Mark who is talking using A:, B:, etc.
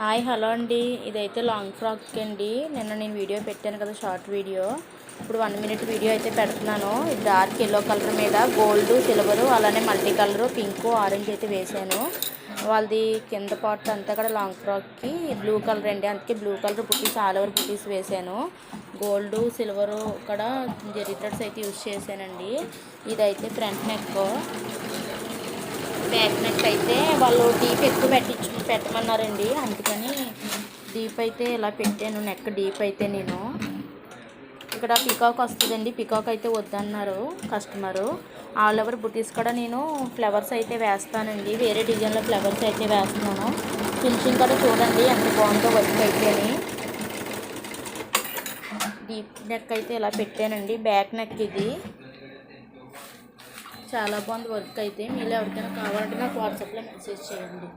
A: Hi hello అండి. ఇదైతే long frock అండి. నిన్న నేను వీడియో పెట్టాను కదా, షార్ట్ వీడియో. ఇప్పుడు 1 మినిట్ వీడియో అయితే పెడుతున్నాను. డార్క్ ఎల్లో కలర్ మీద గోల్డ్, సిల్వరు, అలానే మల్టీ కలరు, పింక్, ఆరెంజ్ అయితే వేసాను. వాళ్ళది కింద పార్ట్ అంతా కూడా లాంగ్ ఫ్రాక్కి బ్లూ కలర్ అండి, అందుకే బ్లూ కలర్ బుటీస్, ఆల్ ఓవర్ బుటీస్ వేసాను. గోల్డ్, సిల్వరు కూడా జెరీ థ్రెడ్స్ అయితే యూజ్ చేశానండి. ఇదైతే ఫ్రంట్ నెక్. బ్యాక్ నెక్ అయితే వాళ్ళు డీప్ ఎక్కువ పెట్టమన్నారండి, అందుకని డీప్ అయితే ఇలా పెట్టాను. నెక్ డీప్ అయితే నేను ఇక్కడ పికాక్ వస్తుందండి, పికాక్ అయితే వద్దన్నారు కస్టమరు. ఆల్ ఓవర్ బుటీస్ కూడా నేను ఫ్లవర్స్ అయితే వేస్తానండి, వేరే డిజైన్లో ఫ్లవర్స్ అయితే వేస్తున్నాను. ఫినిషింగ్ కూడా చూడండి ఎంత బాగుందో వర్క్ అయితేని. డీప్ నెక్ అయితే ఇలా పెట్టానండి. బ్యాక్ నెక్ ఇది చాలా బాగుంది వర్క్ అయితే. మీరు ఎవరికైనా కావాలంటే నాకు వాట్సాప్లో మెసేజ్ చేయండి.